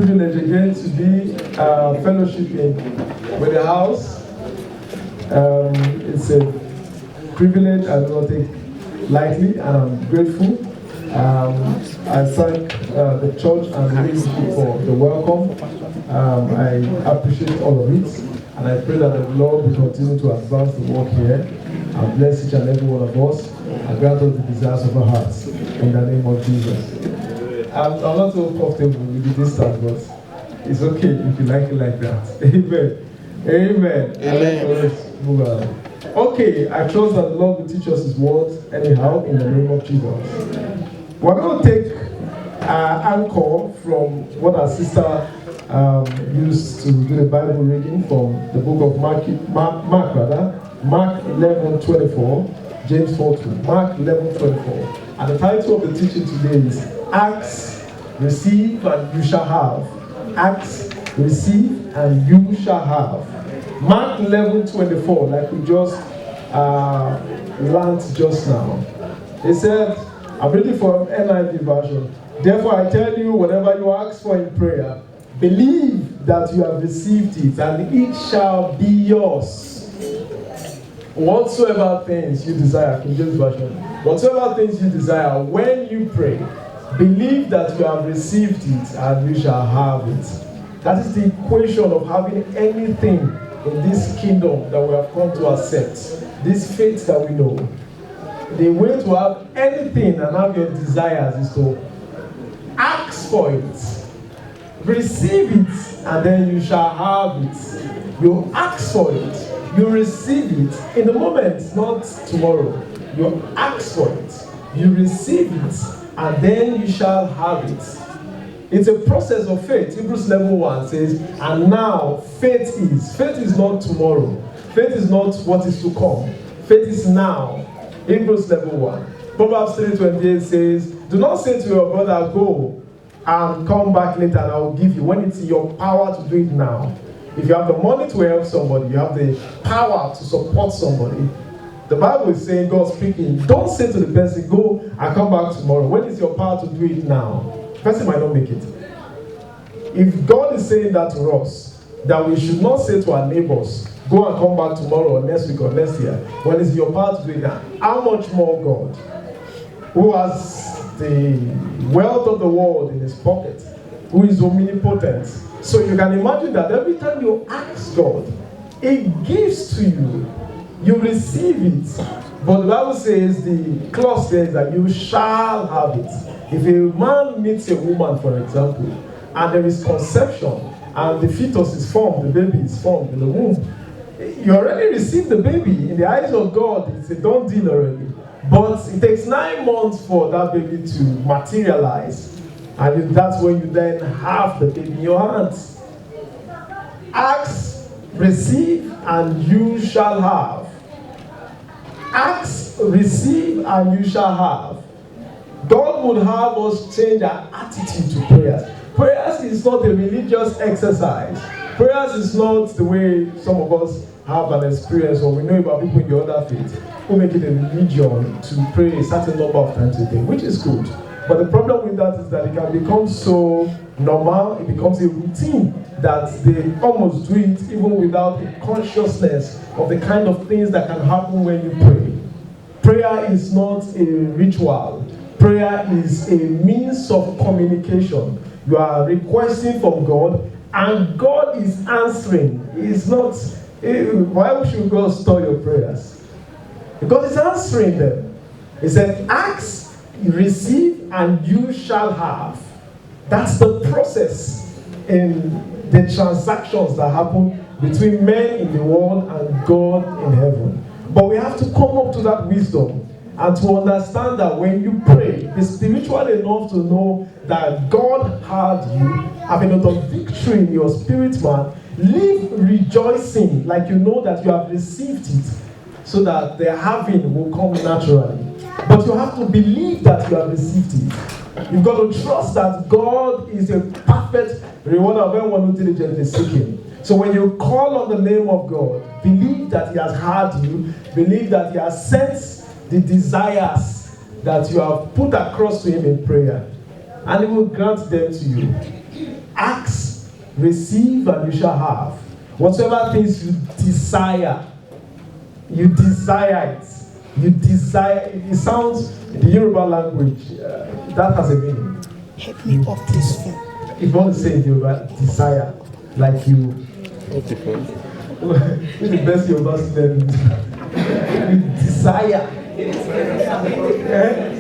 Privilege again to be fellowshipping with the house. It's a privilege I do not take lightly, and I'm grateful. I thank the church and the ministry for the welcome. I appreciate all of it, and I pray that the Lord will continue to advance the work here and bless each and every one of us and grant us the desires of our hearts in the name of Jesus. I'm not so comfortable with the distance, but it's okay if you like it like that. Amen. Amen. Amen. Let's move on. Okay, I trust that the Lord will teach us His words anyhow in the name of Jesus. We're going to take anchor from what our sister used to do the Bible reading from the book of Mark 11:24, James 4:2. Mark 11:24. And the title of the teaching today is Ask, Receive, and You Shall Have. Ask, Receive, and You Shall Have. Mark 11:24, like we just learned just now. It said, I'm reading from NIV version. Therefore I tell you, whatever you ask for in prayer, believe that you have received it, and it shall be yours. Whatsoever things you desire, King James version, whatsoever things you desire, when you pray, believe that you have received it, and you shall have it. That is the equation of having anything in this kingdom that we have come to accept, this faith that we know. The way to have anything and have your desires is to ask for it, receive it, and then you shall have it. You ask for it, you receive it in the moment, not tomorrow. You ask for it, you receive it, and then you shall have it. It's a process of faith. Hebrews 11:1 says, and now faith is not tomorrow. Faith is not what is to come. Faith is now. Hebrews 11:1. Proverbs 3:28 says, do not say to your brother, go and come back later and I will give you, when it's in your power to do it now. If you have the money to help somebody, you have the power to support somebody. The Bible is saying, God speaking, don't say to the person, go and come back tomorrow. When it's your power to do it now? The person might not make it. If God is saying that to us, that we should not say to our neighbors, go and come back tomorrow or next week or next year, when it's your power to do it now, how much more God, who has the wealth of the world in his pocket, who is omnipotent. So you can imagine that every time you ask God, it gives to you, you receive it. But the Bible says the clause there is that you shall have it. If a man meets a woman, for example, and there is conception, and the fetus is formed, the baby is formed in the womb, you already received the baby. In the eyes of God, it's a done deal already. But it takes 9 months for that baby to materialize. And that's when you then have the baby in your hands. Ask, receive, and you shall have. Ask, receive, and you shall have. God would have us change our attitude to prayers. Prayers is not a religious exercise. Prayers is not the way some of us have an experience, or we know about people in the other faith who make it a religion to pray a certain number of times a day, which is good. But the problem with that is that it can become so normal, it becomes a routine that they almost do it even without a consciousness of the kind of things that can happen when you pray. Prayer is not a ritual. Prayer is a means of communication. You are requesting from God, and God is answering. It's not, why should God store your prayers? God is answering them. He said, ask, receive, and you shall have. That's the process in the transactions that happen between men in the world and God in heaven. But we have to come up to that wisdom and to understand that when you pray, be spiritual enough to know that God had you, have a lot of victory in your spirit man. Live rejoicing like you know that you have received it, so that the having will come naturally. But you have to believe that you have received it. You've got to trust that God is a perfect rewarder of everyone who diligently seek him. So when you call on the name of God, believe that he has heard you, believe that he has sent the desires that you have put across to him in prayer, and he will grant them to you. ask, receive, and you shall have. Whatsoever things you desire it. You desire it. It sounds, in the Yoruba language, that has a meaning. Help me off this phone. If you want to say in Yoruba, desire, like you. What's the best Yoruba student? You desire.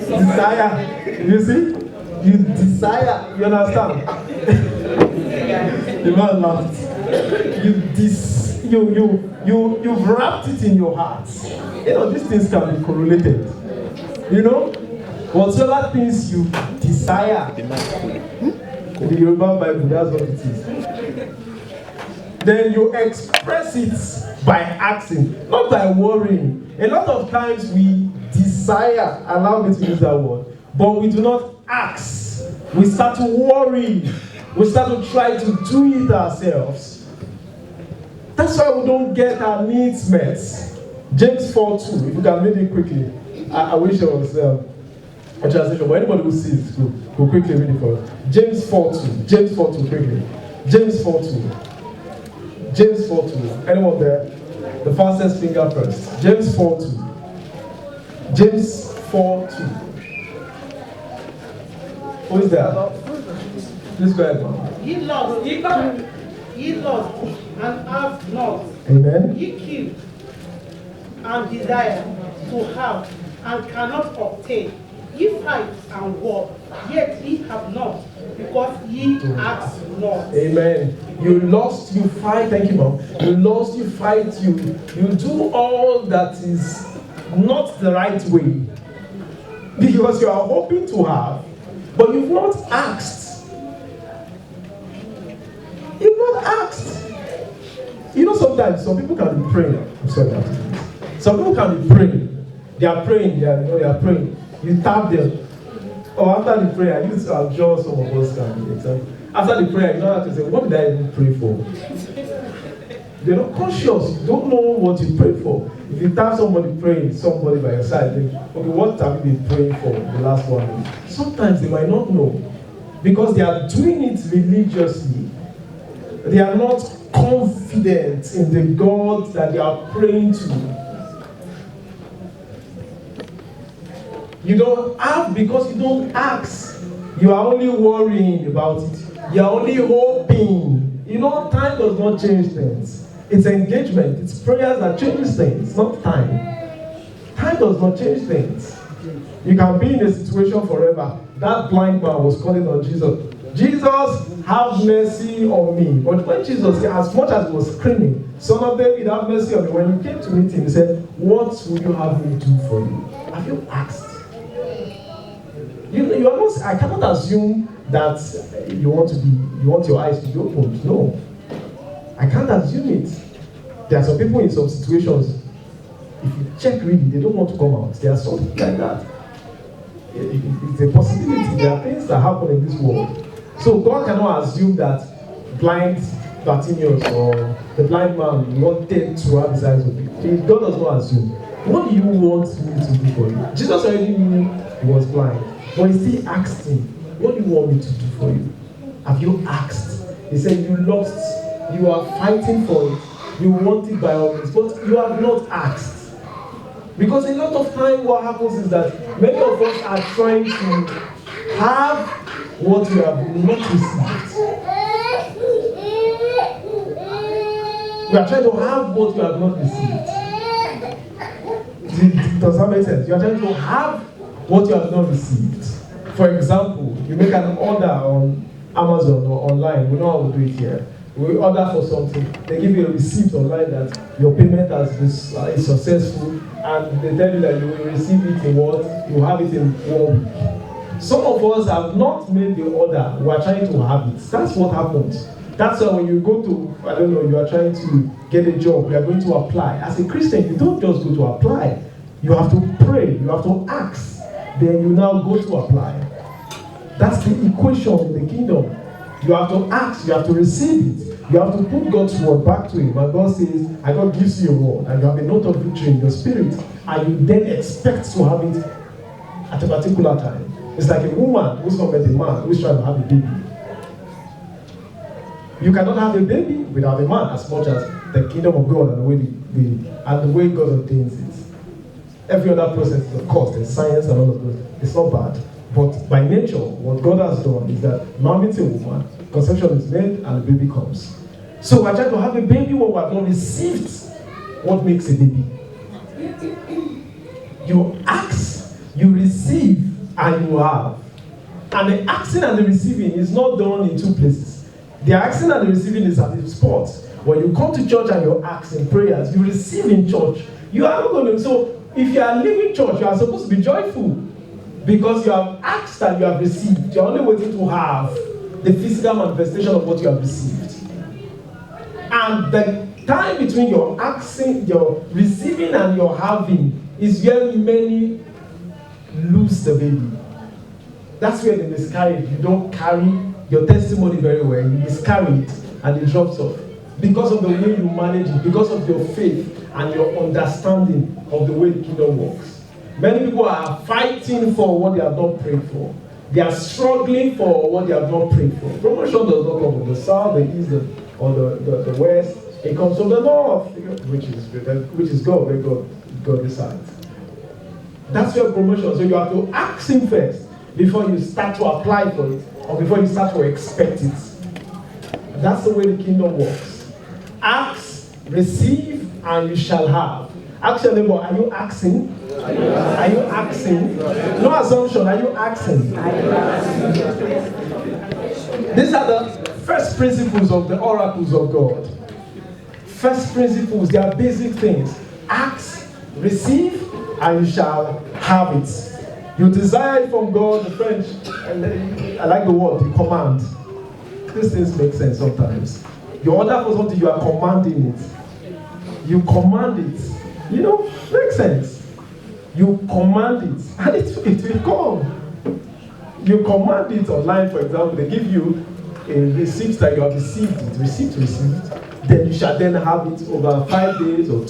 Desire. You see? You desire. You understand? The man laughed. You've wrapped it in your heart. You know, these things can be correlated. You know? Whatsoever things you desire. The Yoruba Bible, that's what it is. Then you express it by asking, not by worrying. A lot of times we desire, allow me to use that word, but we do not ask. We start to worry. We start to try to do it ourselves. That's why we don't get our needs met. James 4:2, if you can read it quickly. I wish there was a translation, but anybody who sees it, will quickly read it for us. James 4:2. James 4:2, quickly. James 4:2. James 4:2. Anyone there? The fastest finger first. James 4:2. James 4:2. Who is there? Please go ahead, man. Ye lost and have not. Amen. Ye kill and desire to have and cannot obtain. Ye fight and war, yet ye have not, because ye ask not. Amen. You lost, you fight. Thank you, Mom. You lost, you fight. You do all that is not the right way, because you are hoping to have, but you've not asked. You've not asked. You know, sometimes some people can be praying. I'm sorry. Some people can be praying. They are praying. They are praying. You tap them. Or after the prayer, I'm sure some of us can be example. After the prayer, you don't have to say, what did I even pray for? They're not conscious. You don't know what you prayed for. If you tap somebody praying, somebody by your side, then, okay, what have you been praying for the last 1 week? Sometimes they might not know. Because they are doing it religiously. They are not confident in the God that they are praying to. You don't have because you don't ask. You are only worrying about it. You are only hoping. You know, time does not change things. It's engagement. It's prayers that changes things, not time. Time does not change things. You can be in a situation forever. That blind man was calling on Jesus. Jesus, have mercy on me. But when Jesus, as much as he was screaming, Son of David, have mercy on me. When he came to meet him, he said, what will you have me do for you? Have you asked? You are not. I cannot assume that you want your eyes to be opened. No, I can't assume it. There are some people in some situations. If you check really, they don't want to come out. There are something like that. It's a possibility. There are things that happen in this world. So God cannot assume that blind Bartimaeus or the blind man wanted to have his eyes open. God does not assume. What do you want me to do for you? Jesus already knew he was blind. But he still asked him, what do you want me to do for you? Have you asked? He said, you lost. You are fighting for it. You want it by all means. But you have not asked. Because a lot of time what happens is that many of us are trying to have what we have not received. We are trying to have what we have not received. Does that make sense? You are trying to have what you have not received. For example, you make an order on Amazon or online. We know how we do it here. We order for something. They give you a receipt online that your payment is successful, and they tell you that you will receive it in what? You have it in 1 week. Some of us have not made the order. We are trying to have it. That's what happens. That's why when you go to, I don't know, you are trying to get a job, you are going to apply. As a Christian, you don't just go to apply. You have to pray. You have to ask. Then you now go to apply. That's the equation in the kingdom. You have to ask, you have to receive it. You have to put God's word back to him. And God says, and God gives you a word, and you have a note of victory in your spirit, and you then expect to have it at a particular time. It's like a woman who's not met a man who's trying to have a baby. You cannot have a baby without a man, as much as the kingdom of God and the way God ordains it. Every other process, of course, there's science and all of those. It's not bad. But by nature, what God has done is that man meets a woman, conception is made, and the baby comes. So we're trying to have a baby when we have not received what makes a baby. You ask, you receive, and you have. And the asking and the receiving is not done in two places. The asking and the receiving is at the spot. When you come to church and you ask in prayers, you receive in church. You are not going to. So if you are leaving church, you are supposed to be joyful because you have asked and you have received. You are only waiting to have the physical manifestation of what you have received. And the time between your asking, your receiving, and your having is where many lose the baby. That's where they miscarry. You don't carry your testimony very well. You miscarry it and it drops off. Because of the way you manage it, because of your faith and your understanding of the way the kingdom works. Many people are fighting for what they have not prayed for. They are struggling for what they have not prayed for. Promotion does not come from the south, the east, or the west. It comes from the north, which is God, where God resides. That's your promotion. So you have to ask Him first before you start to apply for it, or before you start to expect it. That's the way the kingdom works. Ask, receive, and you shall have. Ask your neighbor, are you asking? Are you asking? No assumption, are you asking? These are the first principles of the oracles of God. First principles, they are basic things. Ask, receive, and you shall have it. You desire it from God, the French, and I like the word, you command. These things make sense sometimes. You order for something, you are commanding it. You command it. You know, makes sense. You command it, and it will come. You command it online, for example, they give you a receipt that you have received it, receipt. Then you shall then have it over 5 days or 2